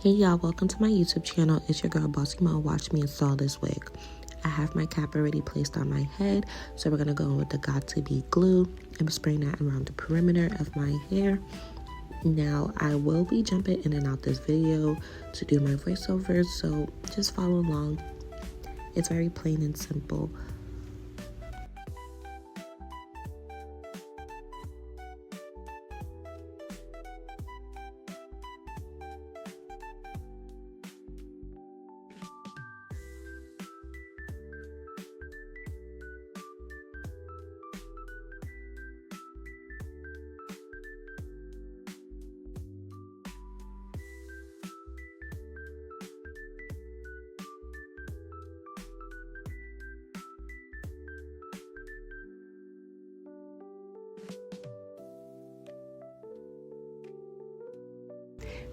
Hey y'all, welcome to my YouTube channel. It's your girl Bossy Mo. Watch me install this wig. I have my cap already placed on my head, so we're gonna go in with the Got To Be glue. I'm spraying that around the perimeter of my hair. Now I will be jumping in and out this video to do my voiceovers, so just follow along. It's very plain and simple.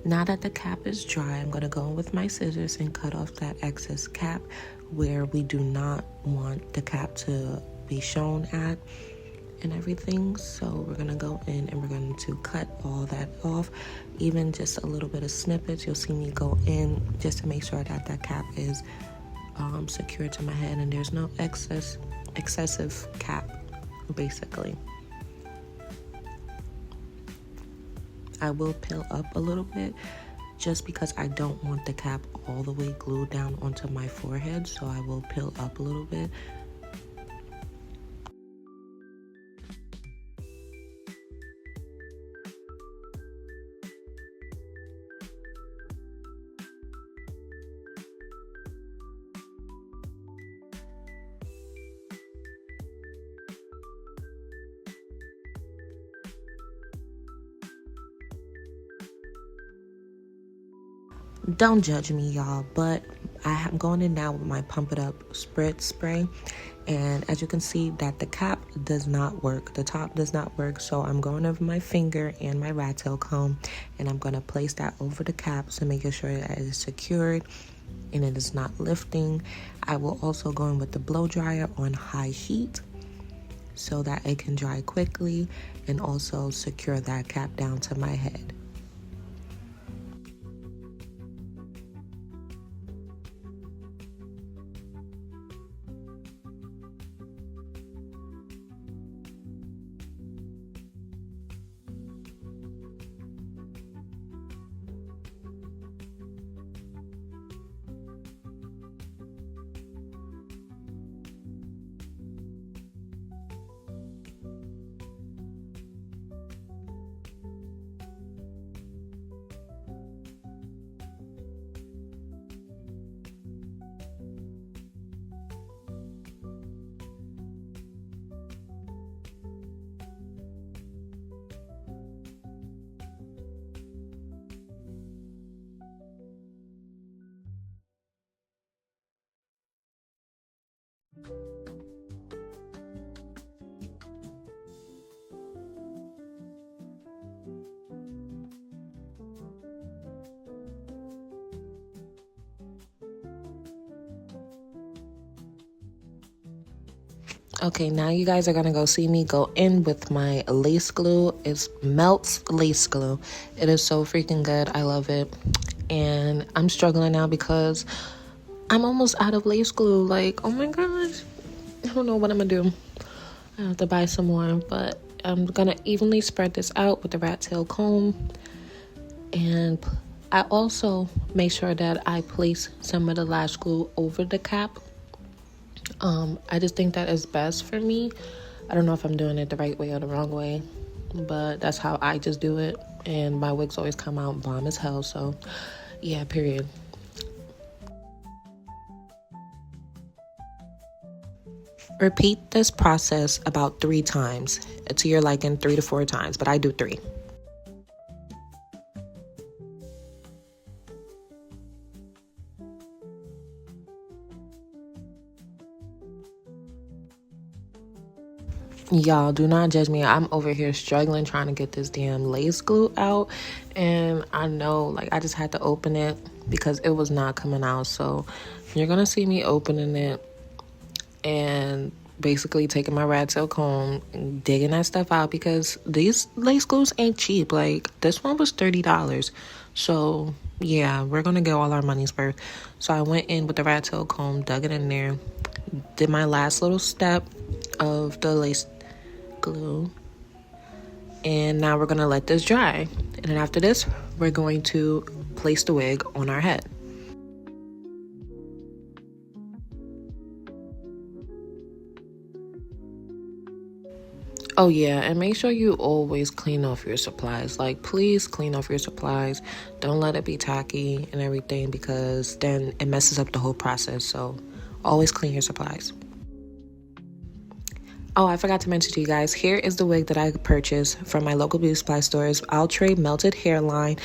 Now that the cap is dry, I'm going to go in with my scissors and cut off that excess cap where we do not want the cap to be shown at and everything. So we're going to go in and we're going to cut all that off, even just a little bit of snippets. You'll see me go in just to make sure that that cap is secured to my head and there's no excessive cap, basically. I will peel up a little bit just because I don't want the cap all the way glued down onto my forehead, so I will peel up a little bit. Don't judge me, y'all, but I am going in now with my Pump It Up Spritz spray, and as you can see that the cap does not work, the top does not work, so I'm going over my finger and my rat tail comb, and I'm going to place that over the cap to make sure that it is secured and it is not lifting. I will also go in with the blow dryer on high heat so that it can dry quickly and also secure that cap down to my head. Okay, now you guys are gonna go see me go in with my lace glue. It's Melts lace glue. It is so freaking good. I love it. And I'm struggling now because I'm almost out of lace glue. Like, oh my gosh. I don't know what I'm gonna do. I have to buy some more, but I'm gonna evenly spread this out with the rat tail comb. And I also make sure that I place some of the lash glue over the cap. I just think that is best for me. I don't know if I'm doing it the right way or the wrong way, but that's how I just do it. And my wigs always come out bomb as hell, so yeah, period. Repeat this process about 3 times to your liking, 3 to 4 times, but I do 3. Y'all, do not judge me. I'm over here struggling trying to get this damn lace glue out, and I know, like, I just had to open it because it was not coming out. So you're gonna see me opening it and basically taking my rat tail comb and digging that stuff out, because these lace glues ain't cheap. Like, this one was $30. So yeah, we're gonna get all our money's worth. So I went in with the rat tail comb, dug it in there, did my last little step of the lace glue, and now we're gonna let this dry. And then after this, we're going to place the wig on our head. Oh yeah, and make sure you always clean off your supplies. Like, please clean off your supplies. Don't let it be tacky and everything, because then it messes up the whole process. So always clean your supplies. Oh, I forgot to mention to you guys, here is the wig that I purchased from my local beauty supply stores. Outre Melted Hairline,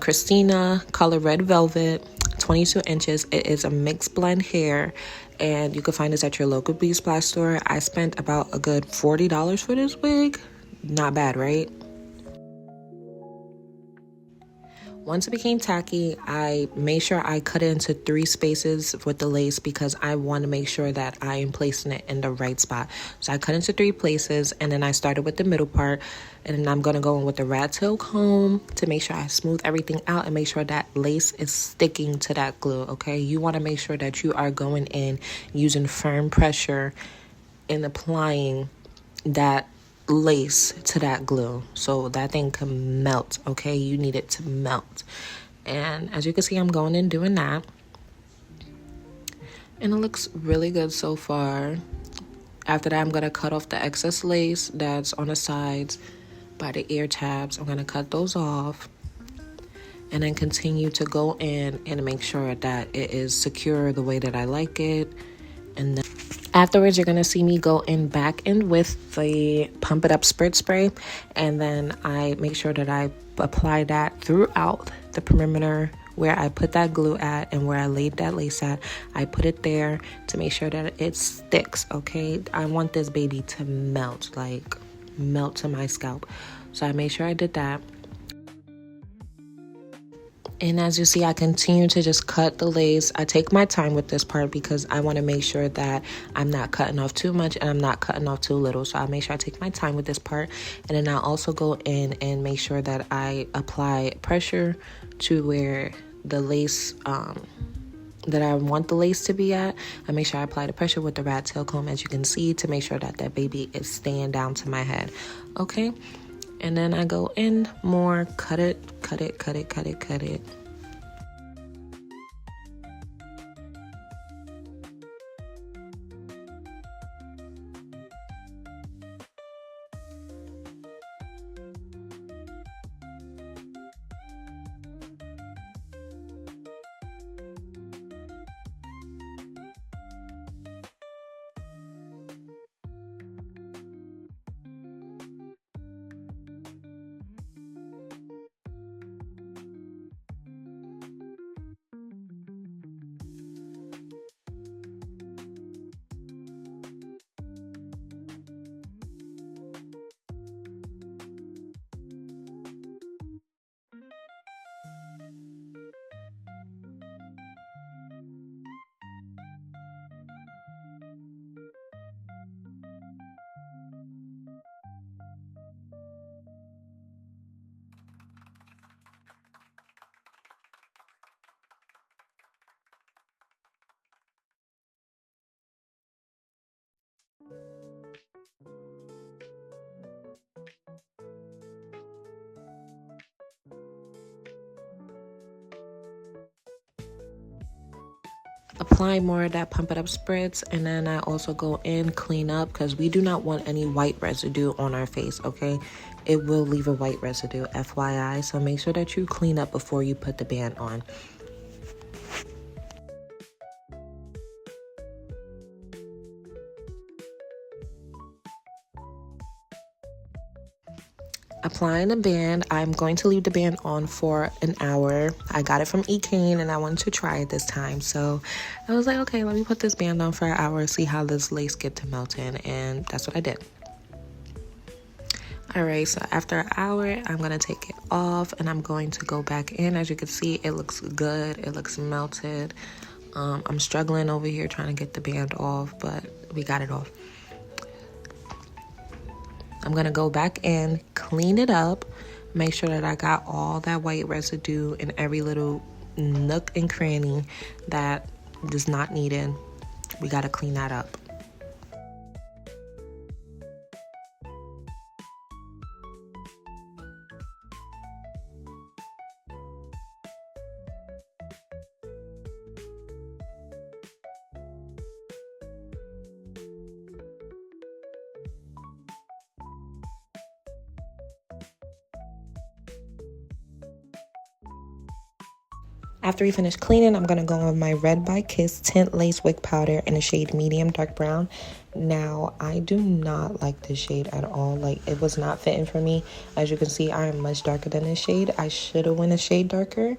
Christina Color Red Velvet, 22 inches. It is a mixed blend hair, and you can find this at your local beauty supply store. I spent about a good $40 for this wig. Not bad, right? Once it became tacky, I made sure I cut it into 3 spaces with the lace, because I want to make sure that I am placing it in the right spot. So I cut into 3 places, and then I started with the middle part, and then I'm going to go in with the rat tail comb to make sure I smooth everything out and make sure that lace is sticking to that glue, okay? You want to make sure that you are going in using firm pressure and applying that lace to that glue so that thing can melt, okay? You need it to melt. And as you can see, I'm going in doing that, and it looks really good so far. After that, I'm going to cut off the excess lace that's on the sides by the ear tabs. I'm going to cut those off, and then continue to go in and make sure that it is secure the way that I like it. And then afterwards, you're going to see me go in back in with the Pump It Up Spritz spray, and then I make sure that I apply that throughout the perimeter where I put that glue at and where I laid that lace at. I put it there to make sure that it sticks, okay? I want this baby to melt, like melt to my scalp. So I made sure I did that. And as you see, I continue to just cut the lace. I take my time with this part because I want to make sure that I'm not cutting off too much and I'm not cutting off too little. So I make sure I take my time with this part. And then I'll also go in and make sure that I apply pressure to where the lace, that I want the lace to be at. I make sure I apply the pressure with the rat tail comb, as you can see, to make sure that that baby is staying down to my head. Okay? And then I go in more, cut it. Apply more of that Pump It Up Spritz, and then I also go in, clean up, because we do not want any white residue on our face, okay? It will leave a white residue, FYI, so make sure that you clean up before you put the band on. Applying the band, I'm going to leave the band on for an hour. I got it from Ebin and I wanted to try it this time. So I was like, okay, let me put this band on for an hour, see how this lace get to melting. And that's what I did. All right, so after an hour, I'm going to take it off and I'm going to go back in. As you can see, it looks good. It looks melted. I'm struggling over here trying to get the band off, but we got it off. I'm going to go back in, clean it up, Make sure that I got all that white residue in every little nook and cranny that is not needed. We got to clean that up. After we finish cleaning, I'm going to go on my Red by Kiss Tint Lace Wig Powder in the shade Medium Dark Brown. Now, I do not like this shade at all. Like, it was not fitting for me. As you can see, I am much darker than this shade. I should have went a shade darker.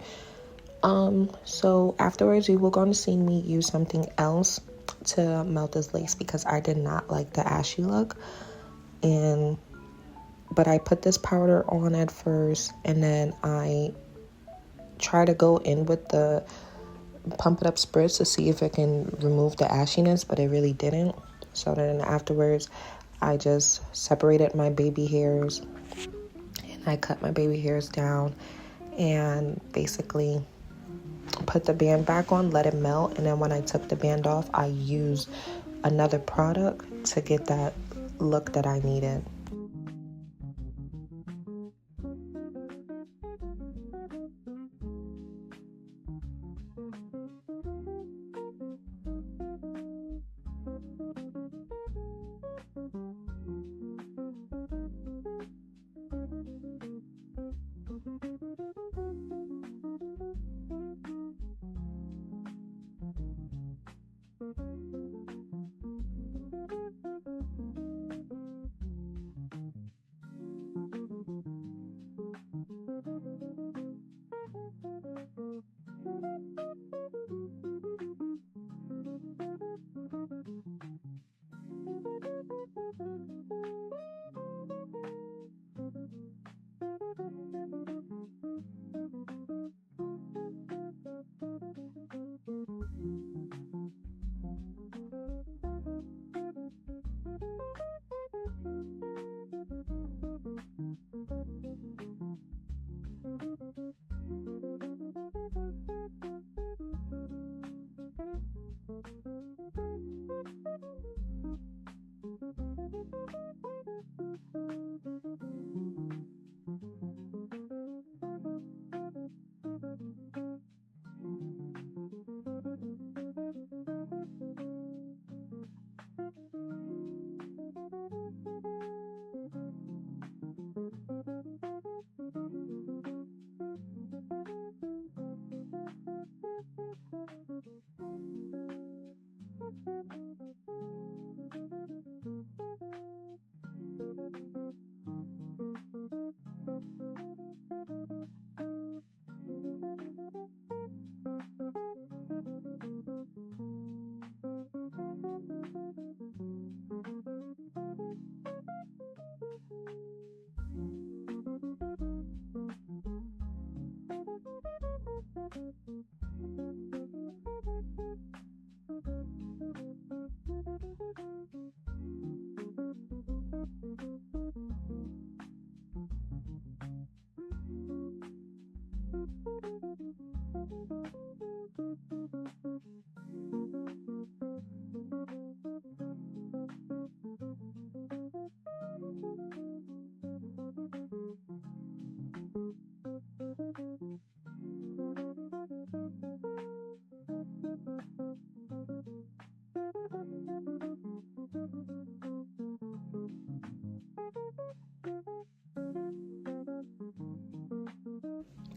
So afterwards, you will go to see me use something else to melt this lace because I did not like the ashy look. But I put this powder on at first, and then I try to go in with the Pump It Up Spritz to see if it can remove the ashiness, but it really didn't. So then afterwards, I just separated my baby hairs and I cut my baby hairs down and basically put the band back on, let it melt, and then when I took the band off, I used another product to get that look that I needed.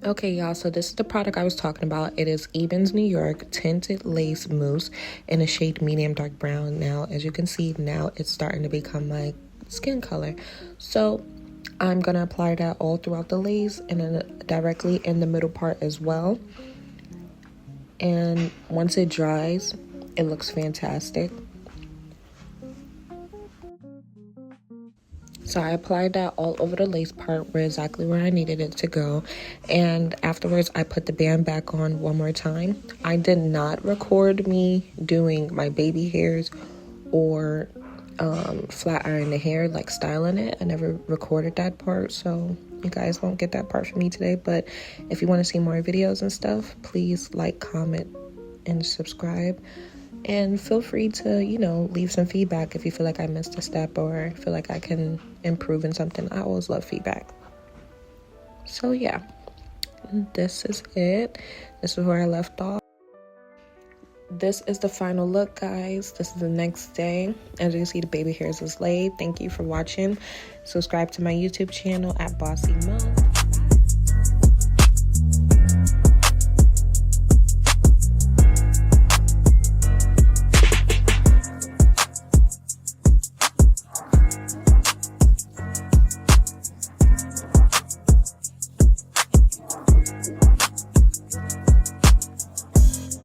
Okay, y'all, so this is the product I was talking about. It is Ebin's New York Tinted Lace Mousse in a shade Medium Dark Brown. Now, as you can see, now it's starting to become my skin color. So I'm going to apply that all throughout the lace and then directly in the middle part as well. And once it dries, it looks fantastic. So I applied that all over the lace part exactly where I needed it to go. And afterwards, I put the band back on one more time. I did not record me doing my baby hairs or flat iron the hair, like styling it. I never recorded that part, so you guys won't get that part from me today. But if you want to see more videos and stuff, please like, comment, and subscribe. And feel free to, you know, leave some feedback if you feel like I missed a step or feel like I can improve in something. I always love feedback. So yeah, this is it. This is where I left off. This is the final look, guys. This is the next day. As you can see, the baby hairs is laid. Thank you for watching. Subscribe to my YouTube channel at Bossy Mousse.